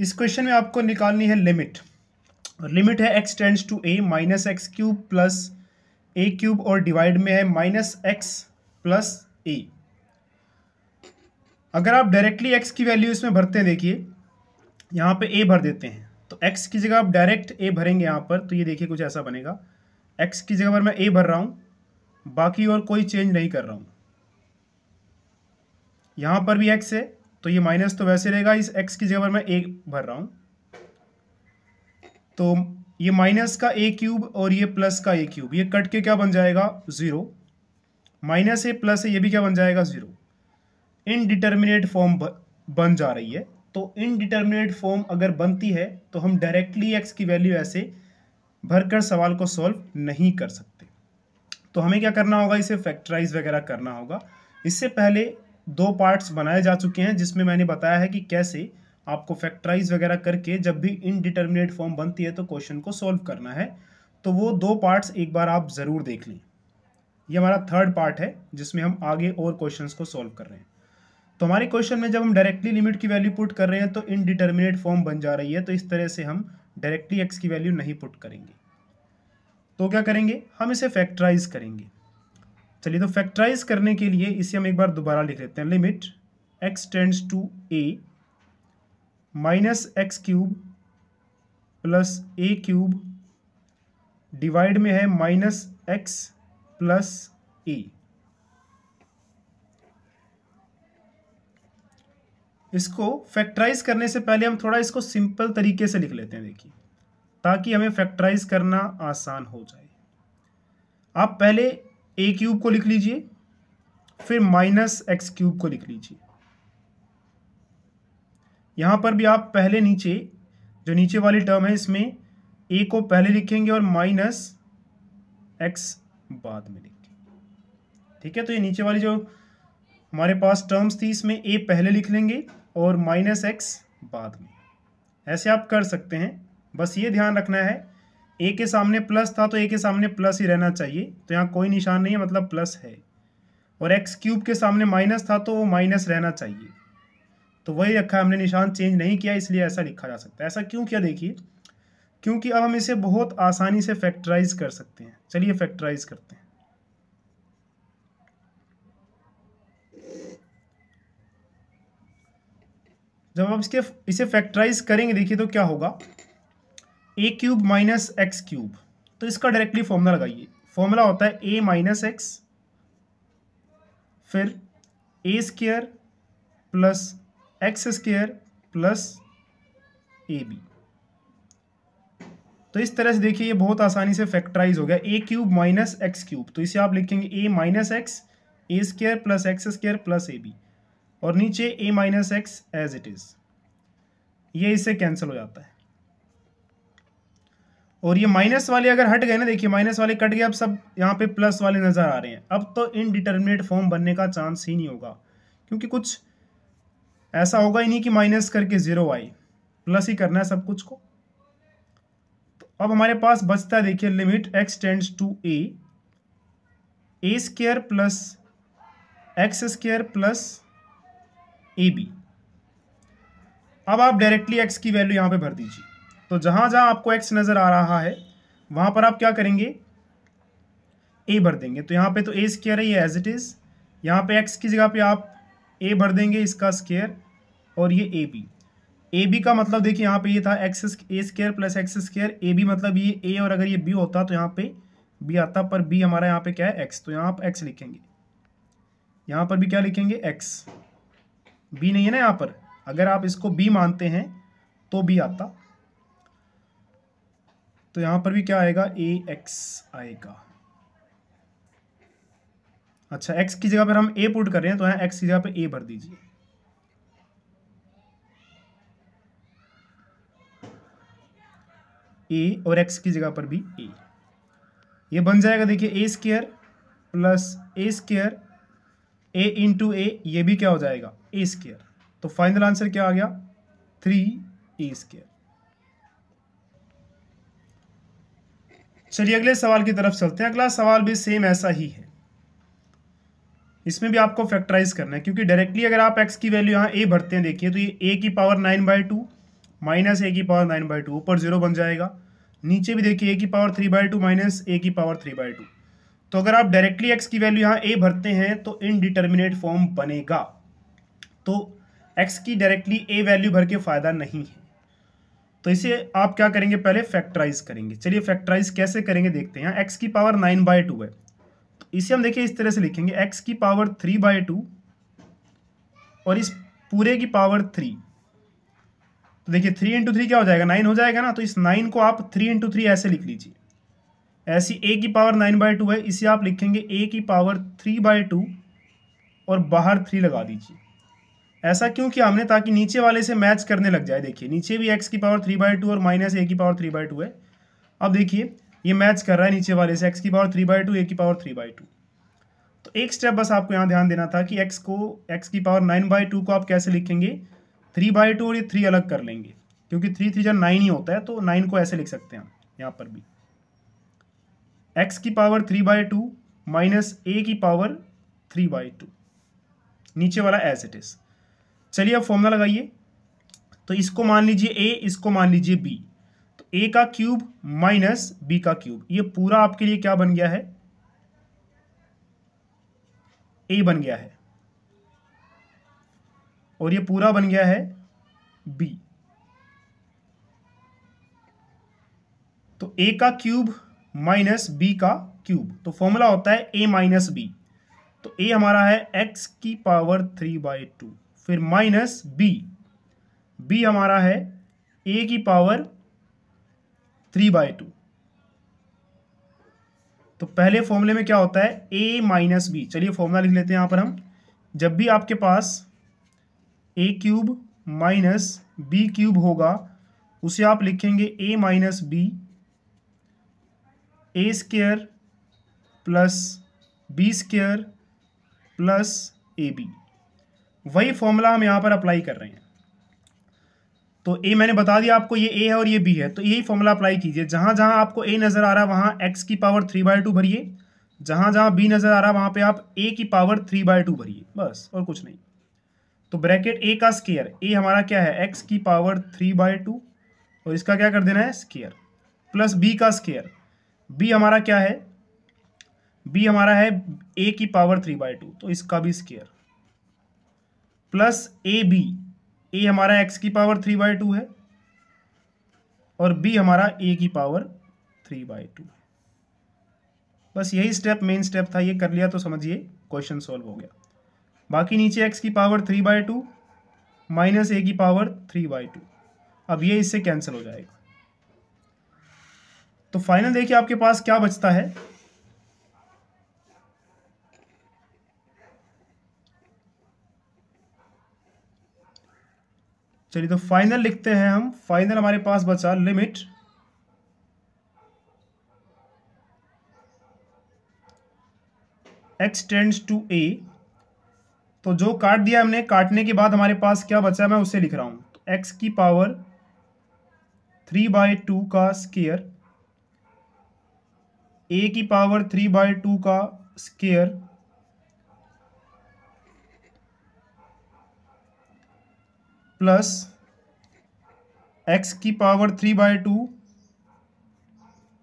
इस क्वेश्चन में आपको निकालनी है लिमिट, और लिमिट है x tends to a minus x cube plus a cube, और डिवाइड में है माइनस एक्स प्लस ए। अगर आप डायरेक्टली x की वैल्यू इसमें भरते हैं, देखिए यहाँ पे a भर देते हैं, तो x की जगह आप डायरेक्ट a भरेंगे यहाँ पर, तो ये देखिए कुछ ऐसा बनेगा। x की जगह पर मैं a भर रहा हूँ, बाकी और कोई चेंज नहीं कर रहा हूँ। यहाँ पर भी x है तो ये माइनस तो वैसे रहेगा, इस x की जगह पर मैं a भर रहा हूँ, तो ये माइनस का a क्यूब और ये प्लस का a क्यूब, ये कट के क्या बन जाएगा 0। माइनस ए प्लस है, ये भी क्या बन जाएगा 0। इनडिटर्मिनेट फॉर्म बन जा रही है। तो इनडिटर्मिनेट फॉर्म अगर बनती है तो हम डायरेक्टली x की वैल्यू ऐसे भरकर सवाल को सॉल्व नहीं कर सकते। तो हमें क्या करना होगा, इसे फैक्टराइज वगैरह करना होगा। इससे पहले 2 पार्ट्स बनाए जा चुके हैं जिसमें मैंने बताया है कि कैसे आपको फैक्टराइज वगैरह करके जब भी इनडिटर्मिनेट फॉर्म बनती है तो क्वेश्चन को सॉल्व करना है। तो वो 2 पार्ट्स एक बार आप ज़रूर देख लें। ये हमारा 3rd पार्ट है जिसमें हम आगे और क्वेश्चंस को सॉल्व कर रहे हैं। तो हमारे क्वेश्चन में जब हम डायरेक्टली लिमिट की वैल्यू पुट कर रहे हैं तो इनडिटर्मिनेट फॉर्म बन जा रही है, तो इस तरह से हम डायरेक्टली एक्स की वैल्यू नहीं पुट करेंगे। तो क्या करेंगे, हम इसे फैक्टराइज करेंगे। चलिए, तो फैक्टराइज करने के लिए इसे हम एक बार दोबारा लिख लेते हैं। Limit x tends to a minus x cube plus a cube, divide में है माइनस एक्स प्लस ए। इसको फैक्टराइज करने से पहले हम थोड़ा इसको सिंपल तरीके से लिख लेते हैं, देखिए, ताकि हमें फैक्टराइज करना आसान हो जाए। आप पहले ए क्यूब को लिख लीजिए, फिर माइनस एक्स क्यूब को लिख लीजिए। यहां पर भी आप पहले नीचे जो नीचे वाली टर्म है इसमें ए को पहले लिखेंगे और माइनस एक्स बाद में लिखेंगे। ठीक है, तो ये नीचे वाली जो हमारे पास टर्म्स थी इसमें ए पहले लिख लेंगे और माइनस एक्स बाद में। ऐसे आप कर सकते हैं, बस ये ध्यान रखना है ए के सामने प्लस था तो ए के सामने प्लस ही रहना चाहिए, तो यहाँ कोई निशान नहीं है मतलब प्लस है। और एक्स क्यूब के सामने माइनस था तो वो माइनस रहना चाहिए, तो वही रखा है हमने, निशान चेंज नहीं किया, इसलिए ऐसा लिखा जा सकता है। ऐसा क्यों किया, देखिए, क्योंकि अब हम इसे बहुत आसानी से फैक्टराइज कर सकते हैं। चलिए फैक्टराइज करते हैं। जब आप इसे फैक्टराइज करेंगे, देखिए तो क्या होगा, ए क्यूब माइनस एक्स क्यूब, तो इसका डायरेक्टली फॉर्मूला लगाइए। फॉर्मूला होता है ए माइनस एक्स फिर a square plus x square plus a b. तो इस तरह से देखिए ये बहुत आसानी से फैक्टराइज हो गया। A cube minus x cube, तो इसे आप लिखेंगे a minus x a square plus x square plus a b, और नीचे a minus x as it is, ये इससे कैंसिल हो जाता है। और ये माइनस वाले अगर हट गए ना, देखिए माइनस वाले कट गए, अब सब यहाँ पे प्लस वाले नजर आ रहे हैं। अब तो इनडिटर्मिनेट फॉर्म बनने का चांस ही नहीं होगा, क्योंकि कुछ ऐसा होगा ही नहीं कि माइनस करके 0 आए, प्लस ही करना है सब कुछ को। तो अब हमारे पास बचता है, देखिए, limit x tends to a square plus x square plus a b. अब आप डायरेक्टली x की वैल्यू यहाँ पे भर दीजिए। तो जहां जहां आपको x नजर आ रहा है वहां पर आप क्या करेंगे, a भर देंगे। तो यहाँ पे तो a स्क्वायर है, ये एज इट इज। यहाँ पे x की जगह पे आप a भर देंगे, इसका स्क्वायर, और ये ए बी का मतलब देखिए यहाँ पे ये था x a square plus x square, a b मतलब ये a, और अगर ये b होता तो यहाँ पे b आता, पर b हमारा यहाँ पे क्या है x, तो यहाँ आप x लिखेंगे। यहाँ पर भी क्या लिखेंगे, x। b नहीं है ना यहाँ पर, अगर आप इसको b मानते हैं तो b आता, तो यहां पर भी क्या आएगा, ax आएगा। अच्छा, x की जगह पर हम a पुट कर रहे हैं, तो यहां x की जगह पे a भर दीजिए। a और x की जगह पर भी a, ये बन जाएगा, देखिए, a square plus a square a into a, ये भी क्या हो जाएगा, a स्क्वायर। तो फाइनल आंसर क्या आ गया, 3a स्क्वायर। चलिए अगले सवाल की तरफ चलते हैं। अगला सवाल भी सेम ऐसा ही है, इसमें भी आपको फैक्टराइज करना है, क्योंकि डायरेक्टली अगर आप x की वैल्यू यहाँ a भरते हैं, देखिए, तो ये a की पावर 9/2 माइनस ए की पावर 9/2, ऊपर 0 बन जाएगा। नीचे भी देखिए ए की पावर 3/2 माइनस ए की पावर 3/2। तो अगर आप डायरेक्टली एक्स की वैल्यू यहाँ ए भरते हैं तो इनडिटर्मिनेट फॉर्म बनेगा। तो एक्स की डायरेक्टली ए वैल्यू भर के फायदा नहीं है। तो इसे आप क्या करेंगे, पहले फैक्टराइज करेंगे। चलिए फैक्टराइज कैसे करेंगे देखते हैं। एक्स की पावर 9/2 है, तो इसे हम देखिए इस तरह से लिखेंगे, एक्स की पावर 3/2 और इस पूरे की पावर 3। तो देखिए 3 × 3 क्या हो जाएगा, 9 हो जाएगा ना। तो इस 9 को आप 3 × 3 ऐसे लिख लीजिए। ऐसी ए की पावर 9/2 है, इसे आप लिखेंगे ए की पावर 3/2 और बाहर 3 लगा दीजिए। ऐसा क्यों किया हमने, ताकि नीचे वाले से मैच करने लग जाए। देखिए नीचे भी एक्स की पावर 3/2 और माइनस ए की पावर 3/2 है। अब देखिए ये मैच कर रहा है नीचे वाले से, एक्स की पावर 3/2 ए की पावर 3/2। तो एक स्टेप बस आपको यहाँ ध्यान देना था कि एक्स की पावर 9/2 को आप कैसे लिखेंगे, 3/2 और ये 3 अलग कर लेंगे, क्योंकि 3 3 9 ही होता है। तो 9 को ऐसे लिख सकते हैं हम यहाँ पर भी, एक्स की पावर 3/2 माइनस ए की पावर 3/2, नीचे वाला एज इट इज। चलिए अब फॉर्मूला लगाइए। तो इसको मान लीजिए ए, इसको मान लीजिए बी। तो ए का क्यूब माइनस बी का क्यूब, ये पूरा आपके लिए क्या बन गया है, ए बन गया है, और ये पूरा बन गया है बी। तो ए का क्यूब माइनस बी का क्यूब, तो फॉर्मूला होता है ए माइनस बी। तो ए हमारा है एक्स की पावर 3/2, फिर माइनस बी, बी हमारा है ए की पावर 3/2। तो पहले फॉर्मूले में क्या होता है, ए माइनस बी। चलिए फॉर्मूला लिख लेते हैं यहाँ पर हम। जब भी आपके पास a cube minus b cube होगा, उसे आप लिखेंगे a minus b, a square plus b square plus a b. वही फॉर्मूला हम यहाँ पर अप्लाई कर रहे हैं। तो ए मैंने बता दिया आपको, ये ए है और ये बी है, तो यही फॉर्मूला अप्लाई कीजिए। जहाँ जहाँ आपको ए नज़र आ रहा है वहाँ एक्स की पावर 3/2 भरिए, जहाँ जहाँ बी नज़र आ रहा है वहाँ पे आप ए की पावर 3/2 भरिए, बस और कुछ नहीं। तो ब्रैकेट ए का स्क्वायर, ए हमारा क्या है एक्स की पावर 3/2 और इसका क्या कर देना है स्क्वायर, प्लस बी का स्क्वायर, बी हमारा क्या है, बी हमारा है ए की पावर 3/2 तो इसका भी स्क्वायर, प्लस ए बी, ए हमारा एक्स की पावर 3/2 है और बी हमारा ए की पावर 3/2। बस यही स्टेप मेन स्टेप था, ये कर लिया तो समझिए क्वेश्चन सॉल्व हो गया। बाकी नीचे एक्स की पावर 3/2 माइनस ए की पावर 3/2, अब ये इससे कैंसिल हो जाएगा। तो फाइनल देखिए आपके पास क्या बचता है, चलिए तो फाइनल लिखते हैं हम। फाइनल हमारे पास बचा limit x tends to a। तो जो काट दिया हमने, काटने के बाद हमारे पास क्या बचा मैं उसे लिख रहा हूं। तो x की पावर 3/2 का स्क्वायर, a की पावर 3/2 का स्क्वायर प्लस x की पावर 3/2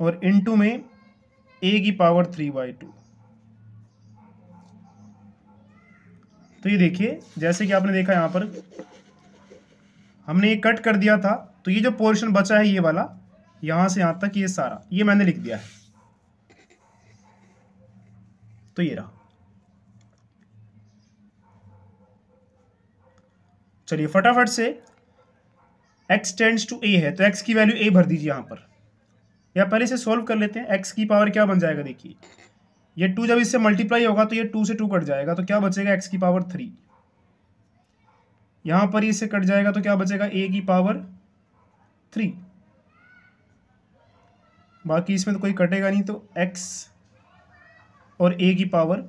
और इनटू में a की पावर 3/2। तो ये देखिए जैसे कि आपने देखा यहाँ पर हमने ये कट कर दिया था, तो ये जो पोर्शन बचा है ये वाला, यहाँ से यहाँ तक ये सारा ये मैंने लिख दिया है। तो ये रहा। चलिए फटाफट से x टेंड्स टू a है तो x की वैल्यू a भर दीजिए यहाँ पर, या पहले से सॉल्व कर लेते हैं। x की पावर क्या बन जाएगा, देखिए ये 2 जब इससे मल्टीप्लाई होगा तो ये 2 से 2 कट जाएगा, तो क्या बचेगा x की पावर 3। यहाँ पर इससे कट जाएगा तो क्या बचेगा a की पावर 3। बाकी इसमें तो कोई कटेगा नहीं, तो x और a की पावर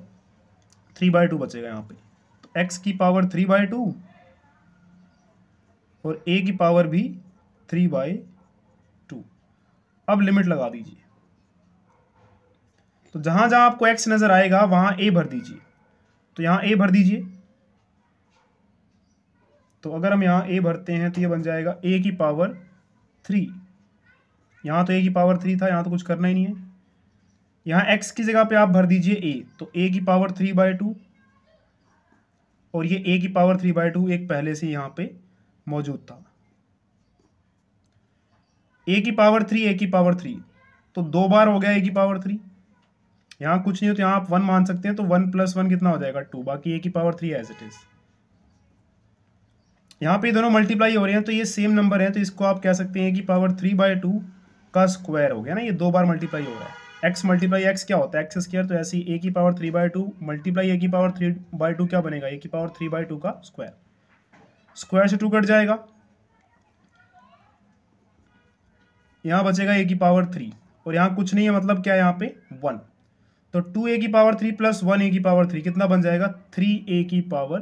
3/2 बचेगा यहाँ पे। तो x की पावर 3/2 और a की पावर भी 3/2। अब लिमिट लगा दीजिए। तो जहां जहां आपको x नजर आएगा वहां a भर दीजिए। तो यहां a भर दीजिए, तो अगर हम यहाँ a भरते हैं तो ये बन जाएगा a की पावर 3। यहाँ तो a की पावर 3 था, यहाँ तो कुछ करना ही नहीं है। यहाँ x की जगह पे आप भर दीजिए a, तो a की पावर 3/2 और ये a की पावर 3/2 एक पहले से यहाँ पे मौजूद था। a की पावर 3 a की पावर 3, तो 2 बार हो गया a की पावर 3। यहाँ कुछ नहीं हो तो यहाँ आप 1 मान सकते हैं, तो 1 + 1 कितना हो जाएगा 2, बाकी a की पावर 3 एज इट इज। यहाँ पे दोनों मल्टीप्लाई हो रहे हैं तो ये सेम नंबर है, तो इसको आप कह सकते हैं a की पावर 3/2 का स्क्वायर हो गया ना, ये 2 बार मल्टीप्लाई हो रहा है। x मल्टीप्लाई x क्या होता है x² तो ऐसे ही a की पावर 3/2 मल्टीप्लाई a की पावर 3/2 क्या बनेगा a की पावर 3/2 का स्क्वायर। स्क्वायर से 2 कट जाएगा, यहाँ बचेगा a की पावर 3 और यहाँ कुछ नहीं है, मतलब क्या है यहाँ पे 1, तो 2a की पावर 3 + 1a की पावर 3 कितना बन जाएगा 3a की पावर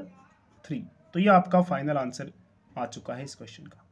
3। तो ये आपका फाइनल आंसर आ चुका है इस क्वेश्चन का।